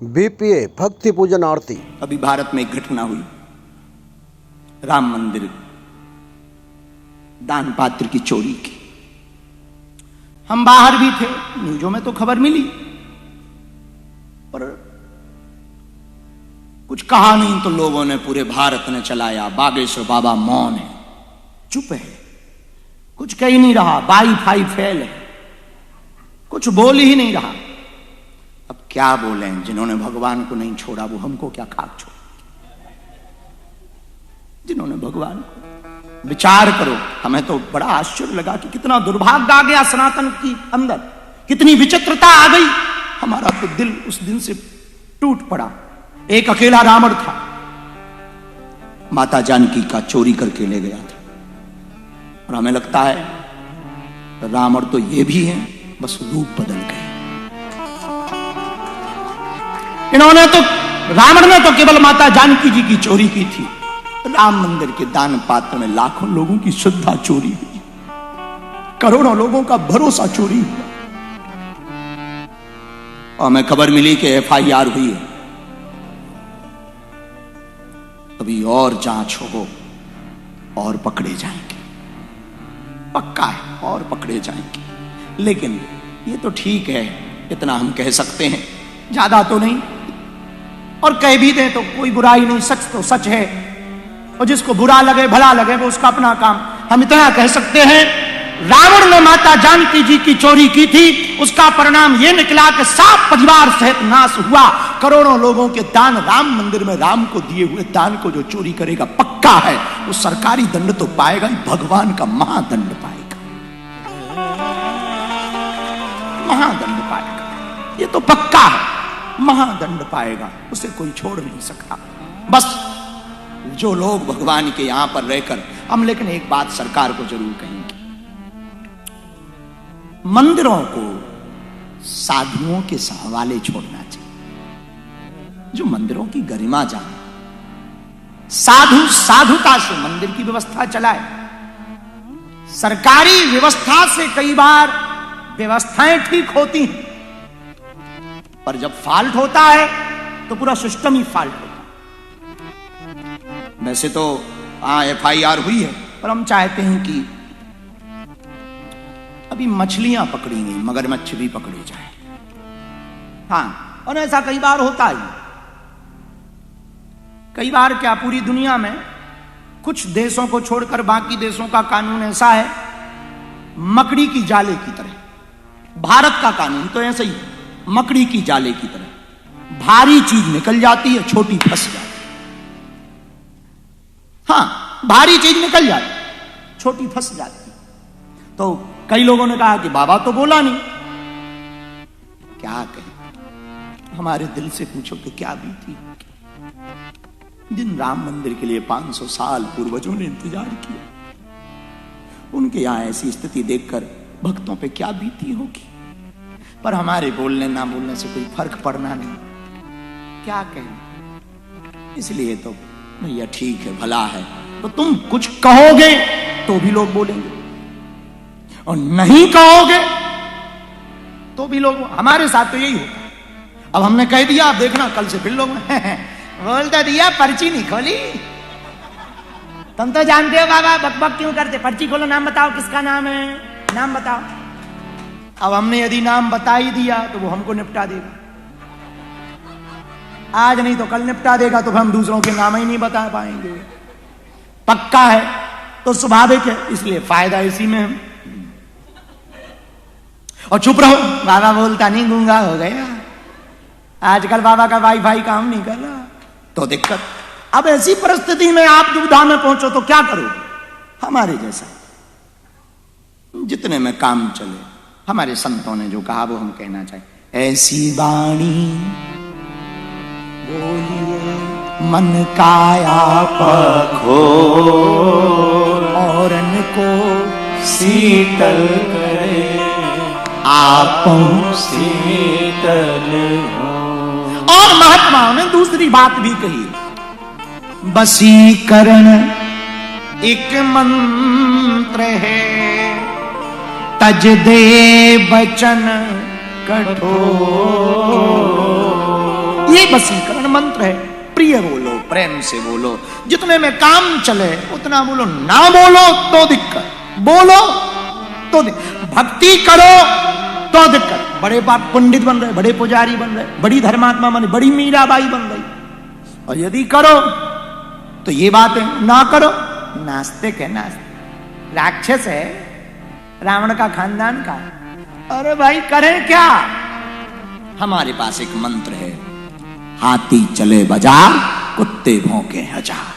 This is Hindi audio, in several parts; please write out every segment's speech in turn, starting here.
बीपीए भक्ति पूजन आरती। अभी भारत में एक घटना हुई, राम मंदिर दान पात्र की चोरी की। हम बाहर भी थे, न्यूज़ों में तो खबर मिली, पर कुछ कहा नहीं तो लोगों ने, पूरे भारत ने चलाया। बागेश्वर बाबा मौन है, चुप है, कुछ कह ही नहीं रहा, वाईफाई फेल है, कुछ बोल ही नहीं रहा। अब क्या बोले, जिन्होंने भगवान को नहीं छोड़ा वो हमको क्या खाक छोड़। जिन्होंने भगवान को, विचार करो। हमें तो बड़ा आश्चर्य लगा कि कितना दुर्भाग्य आ गया सनातन की अंदर, कितनी विचित्रता आ गई। हमारा तो दिल उस दिन से टूट पड़ा। एक अकेला रावण था, माता जानकी का चोरी करके ले गया था, और हमें लगता है रावण तो ये भी है, बस रूप बदल गए। इन्होंने तो, रावण ने तो केवल माता जानकी जी की चोरी की थी। राम मंदिर के दान पात्र में लाखों लोगों की श्रद्धा चोरी हुई, करोड़ों लोगों का भरोसा चोरी हुआ। और हमें खबर मिली कि एफआईआर हुई है, अभी और जांच हो और पकड़े जाएंगे, पक्का है, और पकड़े जाएंगे। लेकिन ये तो ठीक है, इतना हम कह सकते हैं, ज्यादा तो नहीं। और कह भी दें तो कोई बुराई नहीं, सच तो सच है, और जिसको बुरा लगे भला लगे वो उसका अपना काम। हम इतना कह सकते हैं, रावण ने माता जानकी जी की चोरी की थी, उसका परिणाम यह निकला कि 7 परिवार सहित नाश हुआ। करोड़ों लोगों के दान, राम मंदिर में राम को दिए हुए दान को जो चोरी करेगा, पक्का है वो सरकारी दंड तो पाएगा ही, भगवान का महादंड पाएगा, महादंड पाएगा। ये तो पक्का है, महादंड पाएगा, उसे कोई छोड़ नहीं सकता। बस जो लोग भगवान के यहां पर रहकर हम, लेकिन एक बात सरकार को जरूर कहेंगे, मंदिरों को साधुओं के हवाले छोड़ना चाहिए, जो मंदिरों की गरिमा जाने, साधु साधुता से मंदिर की व्यवस्था चलाए। सरकारी व्यवस्था से कई बार व्यवस्थाएं ठीक होती हैं, पर जब फॉल्ट होता है तो पूरा सिस्टम ही फॉल्ट होता है। वैसे तो एफआईआर हुई है, पर हम चाहते हैं कि अभी मछलियां पकड़ी गई, मगरमच्छ भी पकड़े जाए। हाँ, और ऐसा कई बार होता है। कई बार क्या, पूरी दुनिया में कुछ देशों को छोड़कर बाकी देशों का कानून ऐसा है, मकड़ी की जाले की तरह। भारत का कानून तो ऐसा ही है, मकड़ी की जाले की तरह। भारी चीज निकल जाती है, छोटी फंस जाती है। हाँ, भारी चीज निकल जाती, छोटी फंस जाती। तो कई लोगों ने कहा कि बाबा तो बोला नहीं, क्या कहें, हमारे दिल से पूछो कि क्या बीती। जिन राम मंदिर के लिए 500 साल पूर्वजों ने इंतजार किया, उनके यहां ऐसी स्थिति देखकर भक्तों पे क्या बीती होगी। पर हमारे बोलने ना बोलने से कोई फर्क पड़ना नहीं, क्या कहें। इसलिए तो भैया ठीक है, भला है, तो तुम कुछ कहोगे तो भी लोग बोलेंगे, और नहीं कहोगे तो भी लोग। हमारे साथ तो यही होता है। अब हमने कह दिया, आप देखना कल से फिर लोग बोलता दिया, पर्ची नहीं खोली। तुम तो जानते हो बाबा बक बक क्यों करते, पर्ची खोलो, नाम बताओ, किसका नाम है, नाम बताओ। अब हमने यदि नाम बता ही दिया तो वो हमको निपटा देगा, आज नहीं तो कल निपटा देगा, तो हम दूसरों के नाम ही नहीं बता पाएंगे। पक्का है, तो स्वाभाविक है, इसलिए फायदा इसी में है। और चुप रहो, बाबा बोलता नहीं, गूंगा हो गया। आजकल बाबा का वाईफाई काम नहीं कर रहा, तो दिक्कत। अब ऐसी परिस्थिति में आप दुविधा में पहुंचो तो क्या करो। हमारे जैसा जितने में काम चले, हमारे संतों ने जो कहा वो हम कहना चाहिए। ऐसी वाणी बोलिए मन काया पखो, औरन को शीतल करे, आपों शीतल हो। और महात्माओं ने दूसरी बात भी कही, वशीकरण एक मंत्र है, तज दे बचन कठोर। ये वशीकरण मंत्र है। प्रिय बोलो, प्रेम से बोलो, जितने में काम चले उतना बोलो, ना बोलो तो दिक्कत, बोलो तो भक्ति करो तो दिक्कत। बड़े पंडित बन रहे, बड़े पुजारी बन रहे, बड़ी धर्मात्मा बन, बड़ी मीराबाई बन गई, और यदि करो तो ये बात है, ना करो नास्तिक है, नास्तिक राक्षस है, रावण का खानदान का। अरे भाई करें क्या? हमारे पास एक मंत्र है, हाथी चले बाजार, कुत्ते भौंके हजार।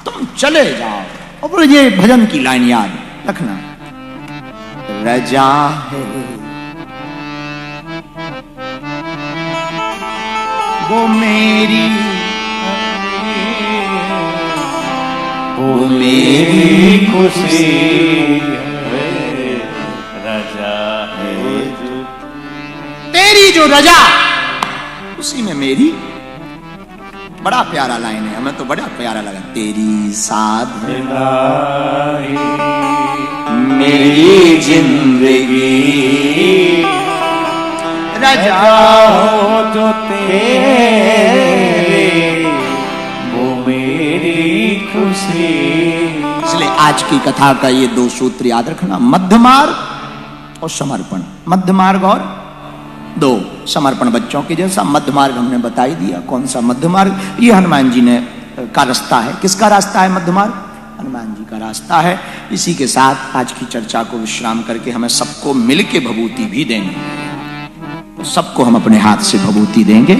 तुम चले जाओ। और ये भजन की लाइन याद रखना, रजा है वो मेरी, वो मेरी खुशी है, रजा है जो तेरी जो रजा उसी में मेरी। बड़ा प्यारा लाइन है, हमें तो बड़ा प्यारा लगा। तेरी साधना मेरी जिंदगी, रजा हो जो तेरे, वो मेरी खुशी। इसलिए आज की कथा का ये 2 सूत्र याद रखना, मध्य मार्ग और समर्पण। मध्य मार्ग और 2 समर्पण, बच्चों के जैसा। मध्य मार्ग हमने बता ही दिया, कौन सा मध्य मार्ग? ये हनुमान जी ने का रास्ता है। किसका रास्ता है मध्य मार्ग? हनुमान जी का रास्ता है। इसी के साथ आज की चर्चा को विश्राम करके हमें सबको मिलके भभूति भी देंगे, तो सबको हम अपने हाथ से भभूति देंगे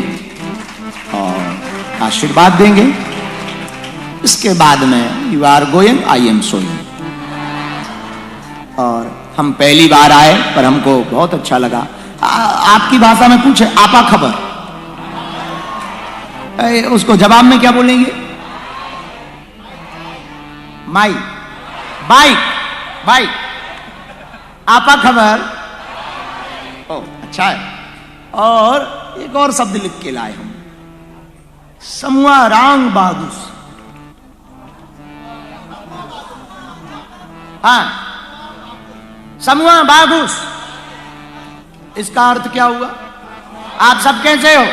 और आशीर्वाद देंगे। इसके बाद में you are going, I am sowing. और हम पहली बार आए पर हमको बहुत अच्छा लगा। आपकी भाषा में पूछे आपा खबर, उसको जवाब में क्या बोलेंगे? माई, बाइक, बाइक, आपा खबर। ओ अच्छा है। और एक और शब्द लिख के लाए हम, समुआ रांग बागुस। हाँ, समुआ बागुस, इसका अर्थ क्या हुआ? आप सब कैसे हो?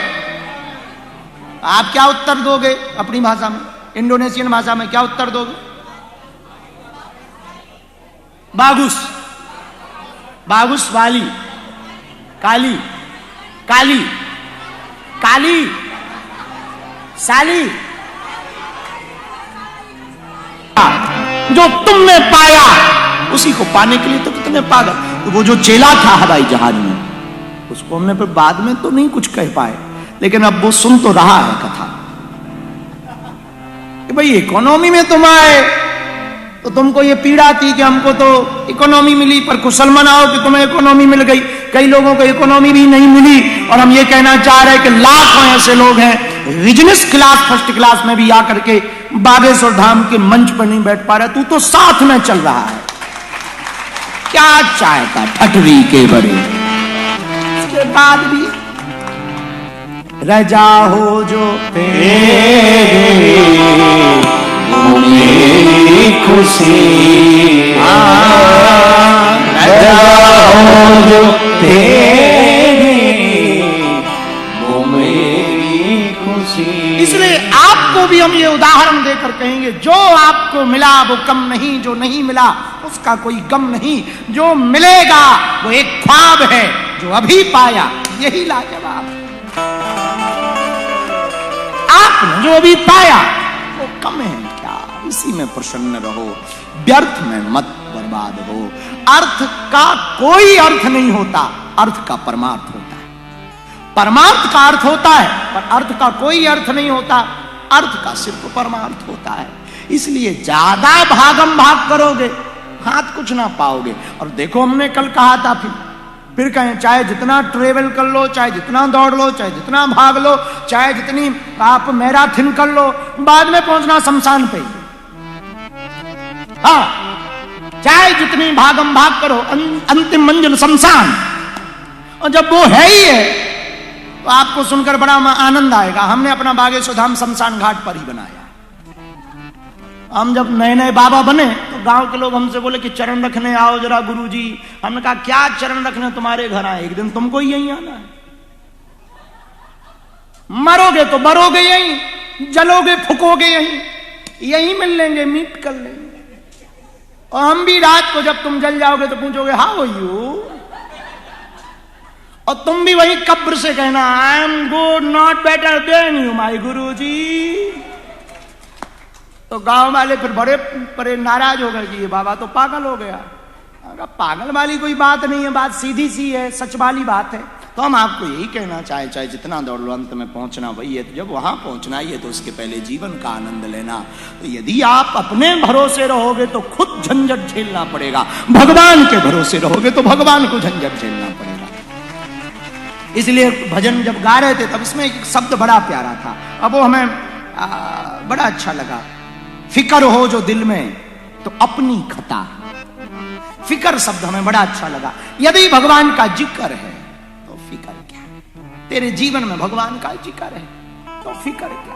आप क्या उत्तर दोगे अपनी भाषा में? इंडोनेशियन भाषा में क्या उत्तर दोगे? बागुस, बागुस वाली, काली, काली, काली, साली। जो तुमने पाया उसी को पाने के लिए तो कितने पागल। वो जो चेला था हवाई जहाज में, उसको हमने फिर बाद में तो नहीं कुछ कह पाए, लेकिन अब वो सुन तो रहा है कथा कि भाई इकोनॉमी में तुम आए तो तुमको ये पीड़ा थी कि हमको तो इकोनॉमी मिली, पर कुशल मनाओ कि तुम्हें इकोनॉमी मिल गई। कई लोगों को इकोनॉमी भी नहीं मिली, और हम ये कहना चाह रहे हैं कि लाखों ऐसे लोग हैं बिजनेस क्लास, फर्स्ट क्लास में भी आकर के बागेश्वर धाम के मंच पर नहीं बैठ पा रहा। तू तो साथ में चल रहा है, क्या चाहता ठटरी के बड़े। इसके बाद भी रजा हो जो तेरे, वो मेरी खुशी। रजा हो जो तेरे, वो मेरी खुशी। इसलिए आपको भी हम ये उदाहरण देकर कहेंगे, जो आपको मिला वो कम नहीं, जो नहीं मिला उसका कोई गम नहीं। जो मिलेगा वो एक ख्वाब है, जो अभी पाया यही लाजवाब। आपने जो अभी पाया वो कम है क्या? इसी में प्रसन्न रहो, व्यर्थ में मत बर्बाद हो। अर्थ का कोई अर्थ नहीं होता, अर्थ का परमार्थ होता है। परमार्थ का अर्थ होता है पर अर्थ का कोई अर्थ नहीं होता, अर्थ का सिर्फ परमार्थ होता है। इसलिए ज्यादा भागम भाग करोगे हाथ कुछ ना पाओगे। और देखो हमने कल कहा था, फिर कहें, चाहे जितना ट्रेवल कर लो, चाहे जितना दौड़ लो, चाहे जितना भाग लो, चाहे जितनी आप मैराथन कर लो, बाद में पहुंचना शमशान पे। हाँ, चाहे जितनी भागम भाग करो, अंतिम मंजिल शमशान। और जब वो है ही है तो आपको सुनकर बड़ा आनंद आएगा। हमने अपना बागेश्वर धाम शमशान घाट पर ही बनाया। हम जब नए नए बाबा बने तो गांव के लोग हमसे बोले कि चरण रखने आओ जरा गुरुजी। हमने कहा क्या चरण रखने तुम्हारे घर आए, एक दिन तुमको ही यहीं आना है। मरोगे तो मरोगे यहीं, जलोगे फुकोगे यहीं, यहीं मिल लेंगे, मीट कर लेंगे। और हम भी रात को जब तुम जल जाओगे तो पूछोगे हाउ आर यू, और तुम भी वही कब्र से कहना I am good not better than you my Guruji. तो गांव वाले फिर बड़े नाराज हो गए कि ये बाबा तो पागल हो गया। पागल वाली कोई बात नहीं है, बात सीधी सी है, सच वाली बात है। तो हम आपको यही कहना चाहे जितना दौड़ लो अंत में पहुंचना वही है। तो जब वहां पहुंचना ही है तो उसके पहले जीवन का आनंद लेना। तो यदि आप अपने भरोसे रहोगे तो खुद झंझट झेलना पड़ेगा, भगवान के भरोसे रहोगे तो भगवान को झंझट झेलना पड़ेगा। इसलिए भजन जब गा रहे थे तब इसमें एक शब्द बड़ा प्यारा था, अब वो हमें बड़ा अच्छा लगा। फिकर हो जो दिल में तो अपनी खता। फिकर शब्द हमें बड़ा अच्छा लगा। यदि भगवान का जिक्र है तो फिकर क्या, तेरे जीवन में भगवान का जिक्र है तो फिकर क्या।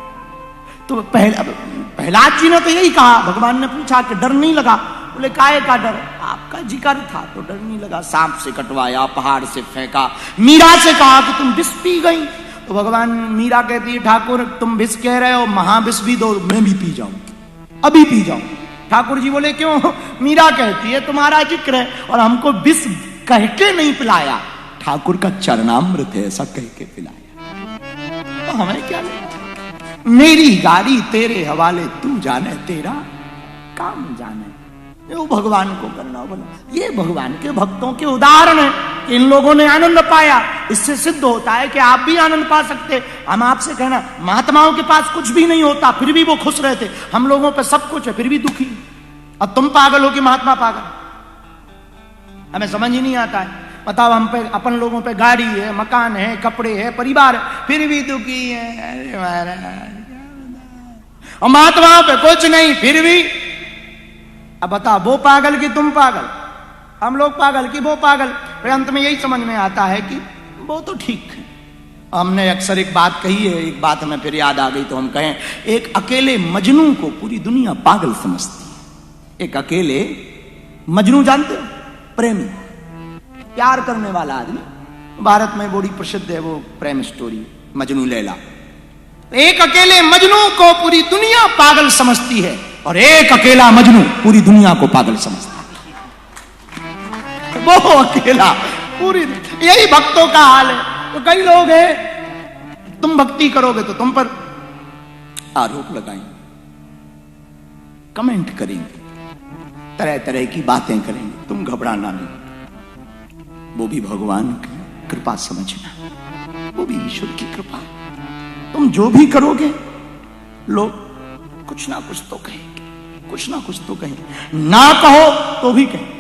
तो प्रहलाद जी ने तो यही कहा, भगवान ने पूछा कि डर नहीं लगा, बोले काहे का डर, आपका जिक्र था तो डर नहीं लगा। सांप से कटवाया, पहाड़ से फेंका, मीरा से कहा कि तुम विष पी गई, तो भगवान, मीरा कहती है ठाकुर तुम विष कह रहे हो, महाविष भी दो, मैं भी पी जाऊं, अभी पी जाऊं। ठाकुर जी बोले क्यों, मीरा कहती है तुम्हारा जिक्र है और हमको विष कह के नहीं पिलाया, ठाकुर का चरणामृत है ऐसा कह के पिलाया। तो हमें क्या लेना, मेरी गाड़ी तेरे हवाले, तू जाने तेरा काम जाने। वो भगवान को करना बोला। ये भगवान के भक्तों के उदाहरण है। इन लोगों ने आनंद पाया, इससे सिद्ध होता है कि आप भी आनंद पा सकते। हम आपसे कहना, महात्माओं के पास कुछ भी नहीं होता फिर भी वो खुश रहते, हम लोगों पे सब कुछ है फिर भी दुखी। अब तुम पागल हो कि महात्मा पागल, हमें समझ ही नहीं आता है। बताओ, हम पे अपन लोगों पे गाड़ी है, मकान है, कपड़े है, परिवार है, फिर भी दुखी है। अरे महाराज, और महात्माओं पे कुछ नहीं फिर भी। अब बताओ, वो पागल कि तुम पागल, हम लोग पागल कि वो पागल। फिर अंत में यही समझ में आता है कि वो तो ठीक है। हमने अक्सर एक बात कही है, एक बात हमें फिर याद आ गई तो हम कहें, एक अकेले मजनू को पूरी दुनिया पागल समझती है। एक अकेले मजनू, जानते हो, प्रेमी, प्यार करने वाला आदमी। भारत में बड़ी प्रसिद्ध है वो प्रेम स्टोरी, मजनू लैला। एक अकेले मजनू को पूरी दुनिया पागल समझती है और एक अकेला मजनू पूरी दुनिया को पागल समझता है। वो अकेला पूरी, यही भक्तों का हाल है। तो कई लोग हैं, तुम भक्ति करोगे तो तुम पर आरोप लगाएंगे, कमेंट करेंगे, तरह तरह की बातें करेंगे। तुम घबराना नहीं, वो भी भगवान की कृपा समझना, वो भी ईश्वर की कृपा। तुम जो भी करोगे लोग कुछ ना कुछ तो कहेंगे, कुछ ना कुछ तो कहेंगे, ना कहो तो भी कहेंगे।